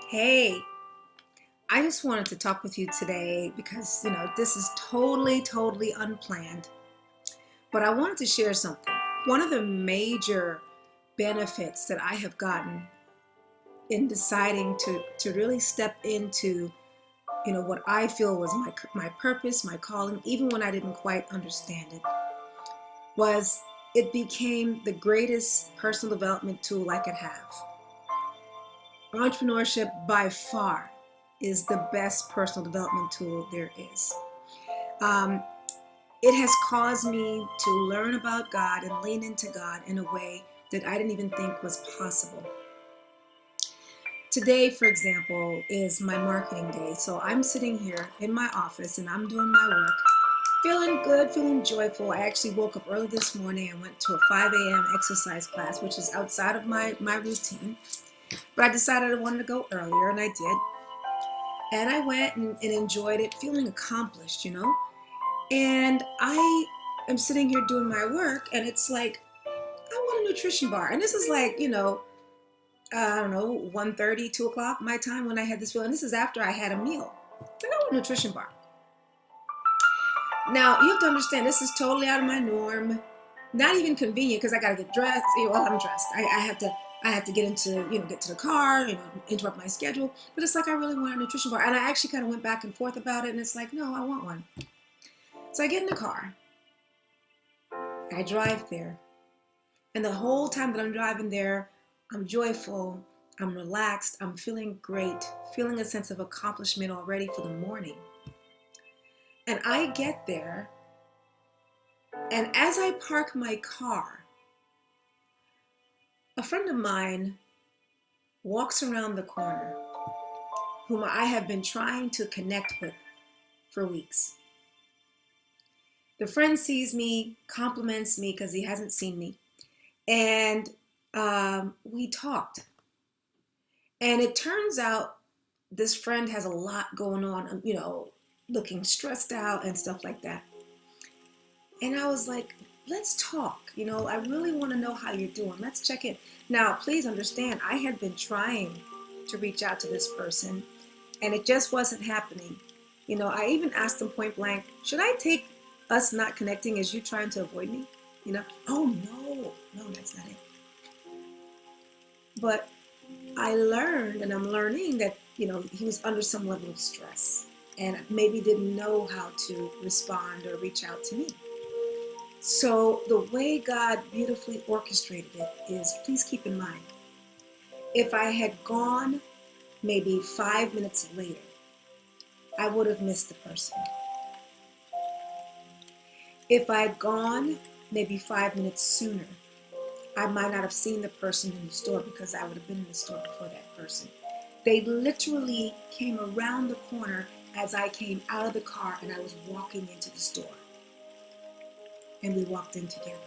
Hey, I just wanted to talk with you today because, this is totally unplanned, but I wanted to share something. One of the major benefits that I have gotten in deciding to really step into, what I feel was my purpose, my calling, even when I didn't quite understand it, was it became the greatest personal development tool I could have. Entrepreneurship by far is the best personal development tool there is. Um, it has caused me to learn about God and lean into God in a way that I didn't even think was possible. Today, for example, is my marketing day. So I'm sitting here in my office and I'm doing my work, feeling good, feeling joyful. I actually woke up early this morning and went to a 5 a.m. exercise class, which is outside of my routine. But I decided I wanted to go earlier, and I did. And I went and enjoyed it, feeling accomplished. And I am sitting here doing my work, and it's like, I want a nutrition bar. And this is like, I don't know, 1:30, 2 o'clock my time when I had this feeling. This is after I had a meal. It's like, I want a nutrition bar. Now, you have to understand, this is totally out of my norm. Not even convenient because I got to get dressed. Well, I'm dressed. I have to get get to the car, interrupt my schedule. But it's like I really want a nutrition bar. And I actually kind of went back and forth about it. And it's like, no, I want one. So I get in the car. I drive there. And the whole time that I'm driving there, I'm joyful. I'm relaxed. I'm feeling great, feeling a sense of accomplishment already for the morning. And I get there. And as I park my car, a friend of mine walks around the corner, whom I have been trying to connect with for weeks. The friend sees me, compliments me because he hasn't seen me, and we talked. And it turns out this friend has a lot going on, looking stressed out and stuff like that. And I was like, let's talk. I really want to know how you're doing. Let's check in. Now, please understand, I had been trying to reach out to this person, and it just wasn't happening. I even asked him point blank, should I take us not connecting as you trying to avoid me? Oh, no, that's not it. But I learned, and I'm learning that, he was under some level of stress and maybe didn't know how to respond or reach out to me. So the way God beautifully orchestrated it is, please keep in mind, if I had gone maybe 5 minutes later, I would have missed the person. If I'd gone maybe 5 minutes sooner, I might not have seen the person in the store because I would have been in the store before that person. They literally came around the corner as I came out of the car and I was walking into the store. And we walked in together.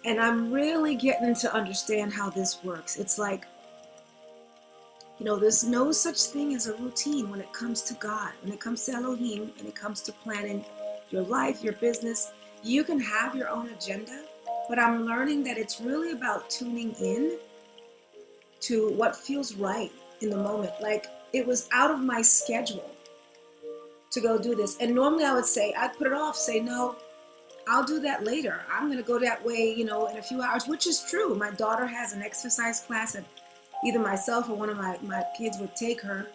And I'm really getting to understand how this works. It's like, there's no such thing as a routine when it comes to God, when it comes to Elohim, when it comes to planning your life, your business. You can have your own agenda, but I'm learning that it's really about tuning in to what feels right in the moment. Like, it was out of my schedule to go do this. And normally I would say, I'd put it off, say, no, I'll do that later. I'm going to go that way, in a few hours, which is true. My daughter has an exercise class and either myself or one of my kids would take her.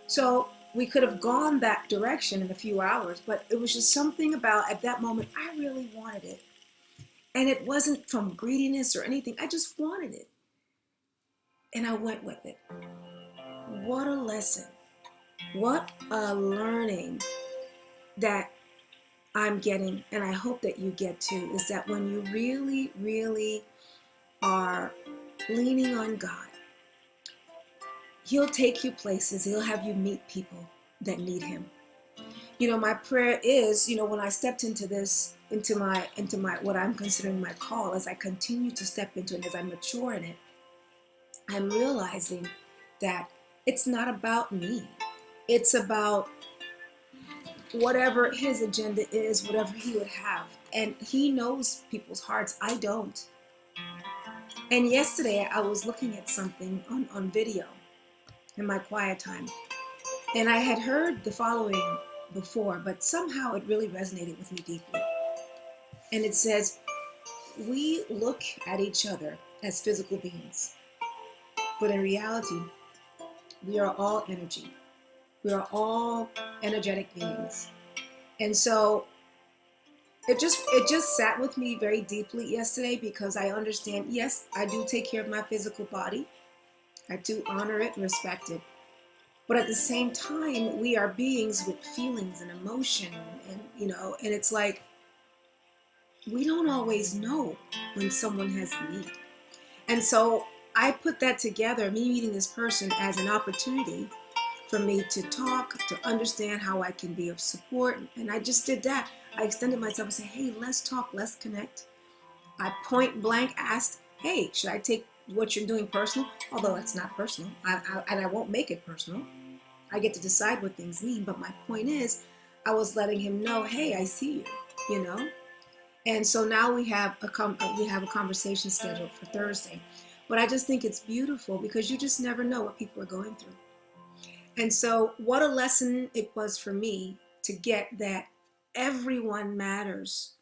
So we could have gone that direction in a few hours, but it was just something about at that moment, I really wanted it. And it wasn't from greediness or anything. I just wanted it. And I went with it. What a lesson. What a learning that I'm getting, and I hope that you get too, is that when you really are leaning on God, He'll take you places. He'll have you meet people that need Him. My prayer is, when I stepped into this, into my what I'm considering my call, as I continue to step into it, as I mature in it, I'm realizing that it's not about me. It's about whatever His agenda is, whatever He would have. And He knows people's hearts. I don't. And yesterday I was looking at something on video, in my quiet time. And I had heard the following before, but somehow it really resonated with me deeply. And it says, we look at each other as physical beings, but in reality, we are all energy. We are all energetic beings. And so it just sat with me very deeply yesterday, because I understand, yes, I do take care of my physical body. I do honor it and respect it. But at the same time, we are beings with feelings and emotion, and it's like we don't always know when someone has need. And so I put that together, me meeting this person, as an opportunity for me to talk, to understand how I can be of support. And I just did that. I extended myself and said, hey, let's talk, let's connect. I point blank asked, hey, should I take what you're doing personal? Although it's not personal, and I won't make it personal. I get to decide what things mean. But my point is, I was letting him know, hey, I see you, you know? And so now we have a conversation scheduled for Thursday. But I just think it's beautiful, because you just never know what people are going through. And so what a lesson it was for me to get that everyone matters.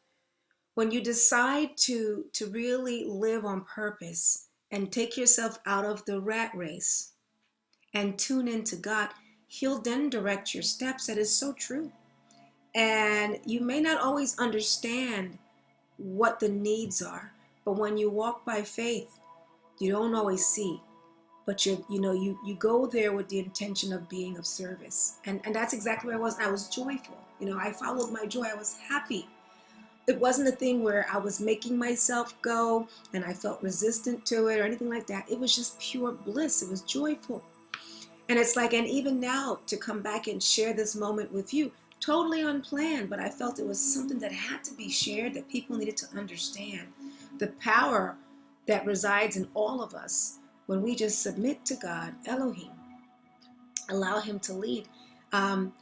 When you decide to really live on purpose and take yourself out of the rat race and tune into God, He'll then direct your steps. That is so true. And you may not always understand what the needs are, but when you walk by faith, you don't always see, but you go there with the intention of being of service. And that's exactly where I was. I was joyful. I followed my joy. I was happy. It wasn't a thing where I was making myself go and I felt resistant to it or anything like that. It was just pure bliss. It was joyful. And it's like, and even now to come back and share this moment with you, totally unplanned, but I felt it was something that had to be shared, that people needed to understand the power that resides in all of us when we just submit to God, Elohim, allow Him to lead.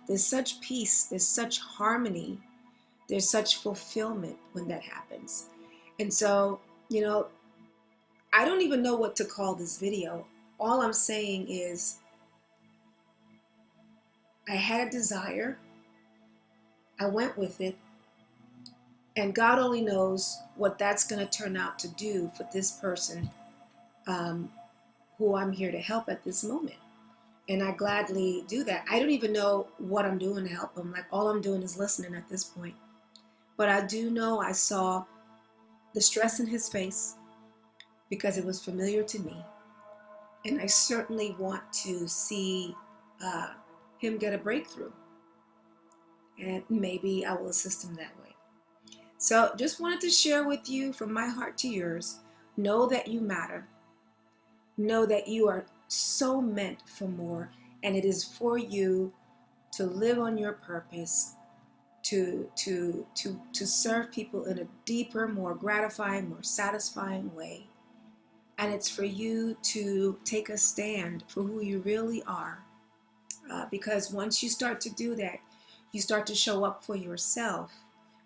There's such peace, there's such harmony, there's such fulfillment when that happens. And so, I don't even know what to call this video. All I'm saying is, I had a desire, I went with it, and God only knows what that's going to turn out to do for this person, um, who I'm here to help at this moment. And I gladly do that. I don't even know what I'm doing to help him. Like, all I'm doing is listening at this point. But I do know I saw the stress in his face because it was familiar to me. And I certainly want to see uh, him get a breakthrough. And maybe I will assist him that way. So just wanted to share with you, from my heart to yours, know that you matter. Know that you are so meant for more, and it is for you to live on your purpose, to serve people in a deeper, more gratifying, more satisfying way. And it's for you to take a stand for who you really are. Because once you start to do that, you start to show up for yourself,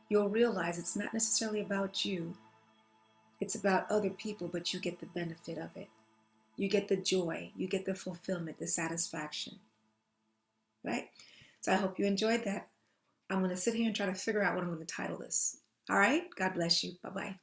you'll realize it's not necessarily about you. It's about other people, but you get the benefit of it. You get the joy, you get the fulfillment, the satisfaction, right? So I hope you enjoyed that. I'm going to sit here and try to figure out what I'm going to title this. All right? God bless you. Bye-bye.